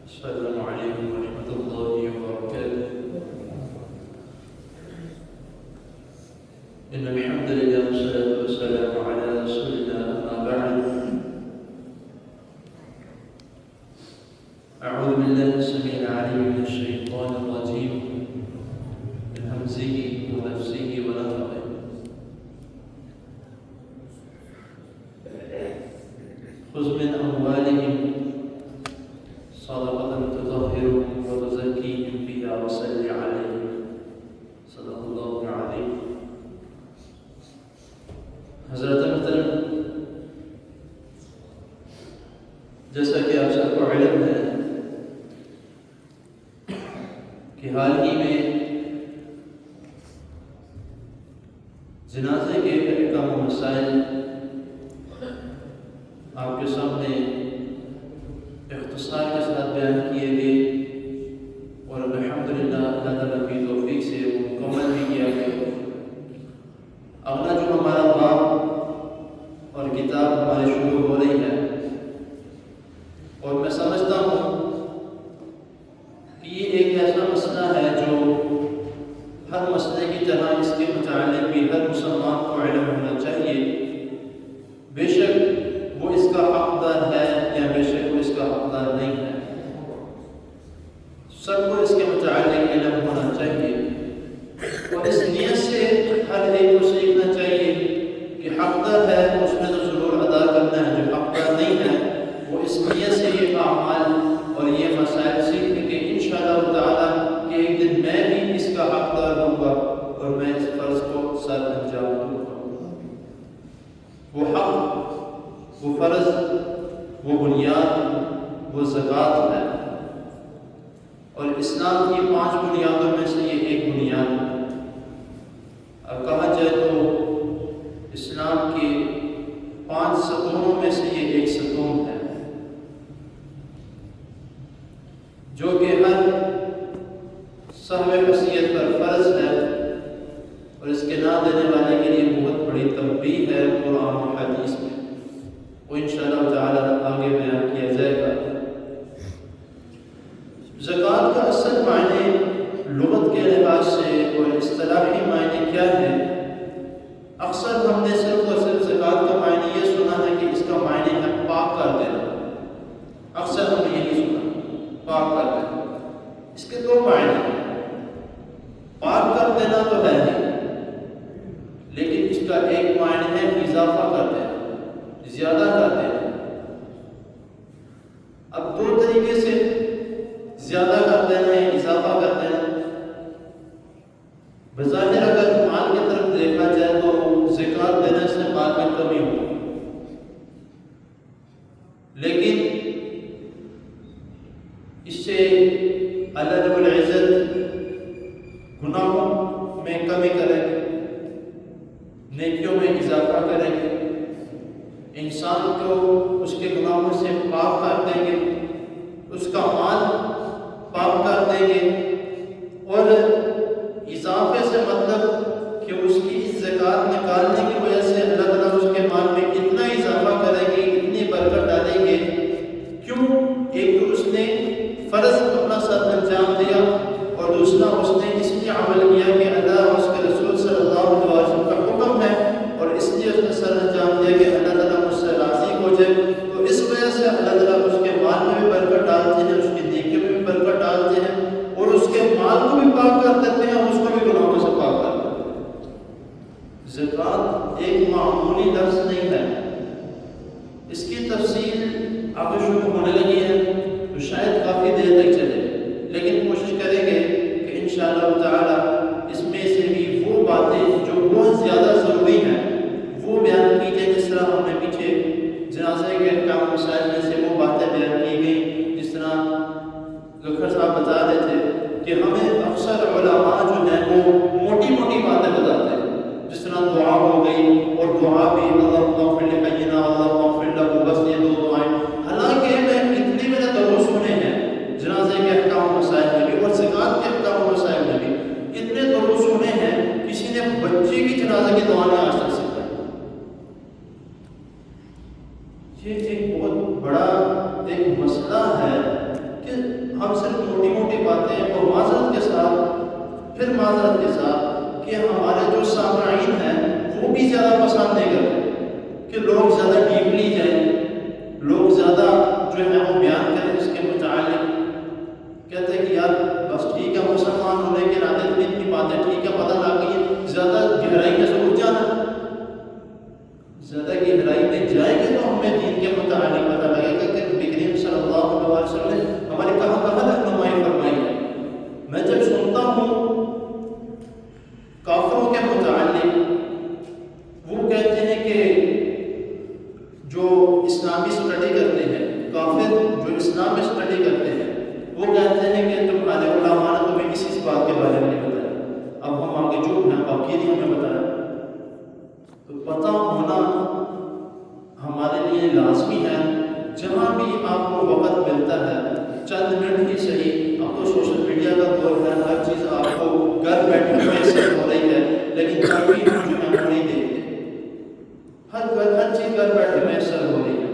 السلام عليكم ورحمة الله وبركاته. إن الحمد لله والصلاة والسلام على رسول الله. أما بعد، أعوذ بالله السميع العليم من الشيطان الرجيم من همزه ونفسه ونفخه. خذ من أموالهم صدقة تطهرهم وتزكيهم بها وصل عليهم. صدق اللہ العظیم. حضرت محترم، جیسا کہ آپ سب کو علم ہے کہ حال ہی میں جنازے کے احکام و مسائل آپ کے سامنے اختصار کے ساتھ بیان کیے گئے اور الحمدللہ اللہ تعالیٰ کی توفیق سے وہ مکمل بھی کیا گیا. اگلا جو ہمارا باب اور کتاب ہماری شروع ہو رہی ہے، اور میں سمجھتا ہوں کہ یہ ایک ایسا مسئلہ ہے جو ہر مسئلے کی طرح اس کے متعلق بھی ہر مسلمان کو علم ہونا چاہیے. بے شک وہ اس کا حقدار ہے یا بے شک وہ اس کا حقدار نہیں ہے، سب کو اس کے متعلق علم ہونا چاہیے. اور اس نیت سے ہر ایک کو سیکھنا چاہیے کہ حقدار ہے اس میں تو ضرور ادا کرنا ہے، جو حقدار نہیں ہے وہ اس نیت سے یہ اعمال اور یہ مسائل سیکھنے کے انشاءاللہ تعالیٰ کہ ایک دن میں بھی اس کا حقدار ہوں گا اور میں اس فرض کو سر انجام دوں گا. وہ حق، وہ فرض، وہ بنیاد، وہ زکوٰۃ ہے، اور اسلام کی 5 بنیادوں میں سے یہ ایک بنیاد ہے. اب کہا جائے تو اسلام کے 5 ستونوں میں سے یہ ایک ستون ہے جو کہ ہر صاحب حیثیت پر فرض ہے، اور اس کے نہ دینے والے کے لیے بہت بڑی تنبیہ ہے قرآن و حدیث میں. وہ انشاءاللہ تعالیٰ آگے بیان کیا جائے گا. زکوٰۃ کا اصل معنی لغت کے لحاظ سے اور اصطلاحی معنی کیا ہے؟ اکثر ہم نے صرف اور صرف زکوٰۃ کا معنی یہ سنا ہے کہ اس کا معنی ہے پاک کر دینا. اکثر ہم نے یہی سنا، پاک کر دینا. اس کے 2 معنی ہیں. پاک کر دینا تو ہے ہی، لیکن اس کا ایک معنی ہے اضافہ کر دینا، زیادہ کر دینا. اب 2 طریقے سے زیادہ کر دینا یا اضافہ کر دینا. بظاہر اگر مال کی طرف دیکھا جائے تو زکوٰۃ دینے سے مال میں کمی ہوگی، لیکن اس سے اللہ رب العزت گناہوں میں کمی کریں گے، نیکیوں میں اضافہ کریں گے، انسان کو اس کے گناہوں سے پاک کر دیں گے، اس کا مال پاک کر دیں گے. اور اضافے سے مطلب کہ اس کی زکوٰۃ نکالنے کی وجہ سے اللہ تعالیٰ اس کے مال میں اتنا اضافہ کریں گے، اتنی برکت ڈالیں گے. کیوں؟ ایک تو اس نے فرض اپنا سر انجام دیا، اور دوسرا اس نے اس لیے عمل کیا کہ اللہ اور اس کے رسول صلی اللہ علیہ وسلم کا حکم ہے، اور اس لیے اس نے سر انجام دیا کہ اللہ تعالیٰ مجھ سے راضی ہو جائے. تو اس وجہ سے اللہ تعالیٰ اس کے مال میں بھی برکت ڈالتے ہیں، اس کی نیکی میں بھی برکت ڈالتے ہیں، اور اس کے مال کو بھی پاک کر دیتے ہیں، اور اس کو بھی گناہوں سے پاک کر دیتے ہیں. زکوٰۃ ایک معمولی لفظ نہیں ہے. اس کی تفصیل اب شروع ہونے لگی ہے تو شاید کافی دیر تک چلے، لیکن کوشش کریں گے کہ انشاءاللہ تعالی اس میں سے بھی وہ باتیں جو بہت زیادہ ضروری ہیں وہ بیان کی جائے. جس طرح ہم نے پیچھے جنازے کے احکام مسائل میں سے وہ باتیں بیان کی گئی، جس طرح لکھر صاحب بتا رہے تھے کہ ہمیں اکثر علماء جو ہیں وہ موٹی موٹی باتیں بتاتے ہیں، جس طرح دعا ہو گئی، اور دعا بھی اللہم اغفر لحینا اللہم اغفر لہ، بس یہ 2 دعائیں. حالانکہ میں نے دروس سنے ہیں جنازے کے احکام مسائل میں بھی اور زکوٰۃ کے احکام مسائل میں بھی. اتنے دروس سنے ہیں، کسی نے بچے کی جنازے کی دعا نہیں آج تک سکھائی. یہ ایک بہت بڑا ایک مسئلہ ہے کہ ہم صرف موٹی موٹی باتیں اور معذرت کے ساتھ کہ ہمارے جو سامعین ہیں وہ بھی زیادہ پسند نہیں کرتے کہ لوگ زیادہ ڈیپلی جائیں، لوگ زیادہ جو ہے وہ بیان کریں اس کے متعلق. کہتے ہیں کہ یار بس ٹھیک ہے، مسلمان ہونے کے ناطے اتنی باتیں ٹھیک ہے، پتہ لگ گئی، زیادہ گہرائی میں ضرور جانا. زیادہ گہرائی میں جائیں گے تو ہمیں دین کے متعلق پتہ لگے گا کہ نبی کریم صلی اللہ علیہ وسلم نے ہماری کہاں رہنمائی فرمائی ہے. میں جب سنتا ہوں کافروں کے متعلق، وہ کہتے ہیں کہ جو اسلامی اسٹڈی کرتے ہیں، کافر جو اسلام میں اسٹڈی کرتے ہیں، وہ کہتے ہیں کہ تمہارے علماء نے تمہیں کسی بات کے بارے میں نہیں بتایا، اب ہم آگے جو ہیں باقی نہیں ہمیں بتایا. تو پتہ ہونا ہمارے لیے لازمی ہے. جہاں بھی آپ کو وقت ملتا ہے، چند منٹ ہی صحیح، اب تو سوشل میڈیا کا دور ہے، ہر چیز آپ کو گھر بیٹھے میسر ہو رہی ہے، لیکن کبھی ہم جو ہے وہ نہیں دیکھتے. ہر چیز گھر بیٹھے میسر ہو رہی ہے.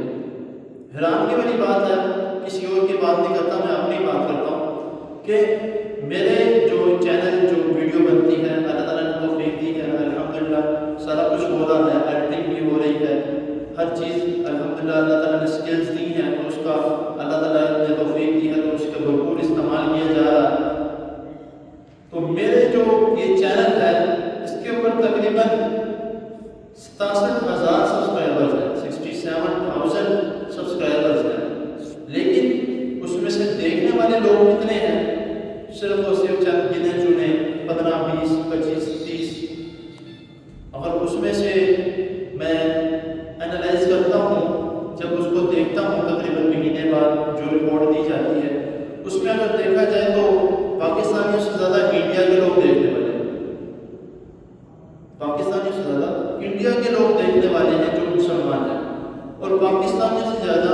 حیرانگی والی بات ہے، کسی اور کی بات نہیں کرتا، میں اپنی بات کرتا ہوں کہ میرے جو چینل جو ویڈیو بنتی ہے، اللہ تعالیٰ نے توفیق دی ہے، الحمدللہ سارا کچھ ہو رہا ہے، ایڈیٹنگ بھی ہو رہی ہے، ہر چیز الحمدللہ اللہ تعالیٰ نے سکلز دی ہیں، تو اس کا اللہ تعالیٰ نے توفیق دی ہے تو اس کا بھرپور استعمال کیا جا رہا ہے. تو میرے جو یہ چینل ہے اس کے اوپر تقریباً 67,000 سبسکرائبرز ہیں، 67,000 سبسکرائبرز ہیں، لیکن اس میں سے دیکھنے والے لوگ کتنے ہیں؟ صرف اور صرف چند گنے چنے 15 20 25 30. اگر اس میں سے میں انالائز کرتا ہوں، جب اس کو دیکھتا ہوں تقریباً مہینے بعد جو رپورٹ دی جاتی ہے، اس میں اگر دیکھا جائے تو پاکستانیوں سے زیادہ انڈیا کے لوگ دیکھنے والے ہیں، پاکستانیوں سے زیادہ انڈیا کے لوگ دیکھنے والے ہیں جو مسلمان ہیں، اور پاکستانیوں سے زیادہ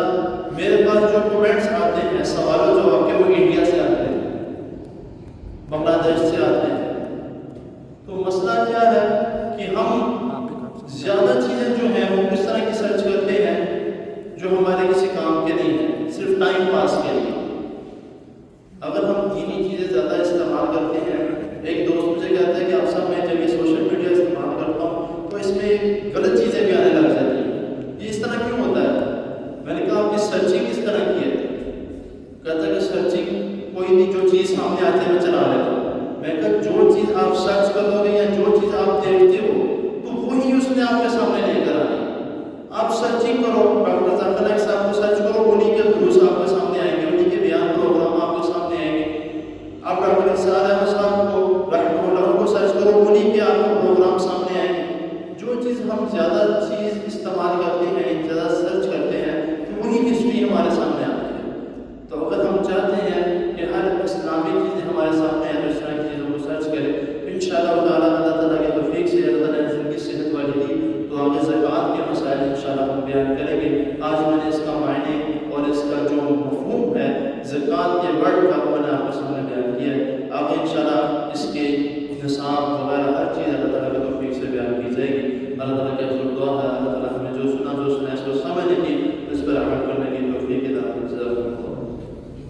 میرے پاس جو کومنٹس آتے ہیں، سوال و جواب کے، وہ انڈیا سے آتے ہیں، بنگلہ دیش سے آتے ہیں. تو مسئلہ کیا ہے کہ ہم زیادہ چیزیں جو ہیں وہ کس طرح کی سرچ کرتے ہیں جو ہمارے کسی کام کے نہیں ہیں، صرف ٹائم پاس کے لیے. اگر ہم دینی چیزیں زیادہ استعمال کرتے ہیں، ایک دوست مجھے کہتا ہے کہ آپ صاحب میں جب یہ سوشل میڈیا استعمال کرتا ہوں تو اس میں غلط چیزیں بھی آنے لگ جاتی ہیں، یہ اس طرح کیوں ہوتا ہے؟ میں نے کہا آپ کی سرچنگ کس طرح کی ہے؟ کہتا ہے کہ سرچنگ کوئی نہیں، جو چیز سامنے آتی ہے میں چلا لیتا ہوں. میں کہا جو چیز آپ سرچ کرو گے یا جو چیز آپ دیکھتے ہو تو وہی اس نے آپ کے سامنے لے کر آنی. آپ سرچنگ کرو، ڈاکٹر ذاکر نائک صاحب کو سرچ کرو، انہیں کے دروس آپ کے سامنے آئیں گے، انہیں کے بیان پروگرام آپ کے سامنے آئیں گے. آپ ڈاکٹر اسرار احمد صاحب کو رحمہ اللہ کو سرچ کرو، انہیں کے آپ کو پروگرام سامنے آئیں گے. جو چیز ہم زیادہ چیز استعمال کرتے ہیں، زیادہ سرچ کرتے ہیں، تو وہی ہسٹری ہمارے سامنے آتی ہے. تو اگر ہم چاہتے ہیں کہ ہر اسلامی چیزیں ہمارے سامنے آئے تو اس طرح کی چیزوں کو سرچ کریں. انشاءاللہ تعالیٰ اللہ تعالیٰ کی توفیق سے اللہ تعالیٰ نے زندگی صحت والی دی تو آگے زکوٰۃ کے مسائل انشاءاللہ ہم بیان کریں گے. آج میں نے اس کا معنی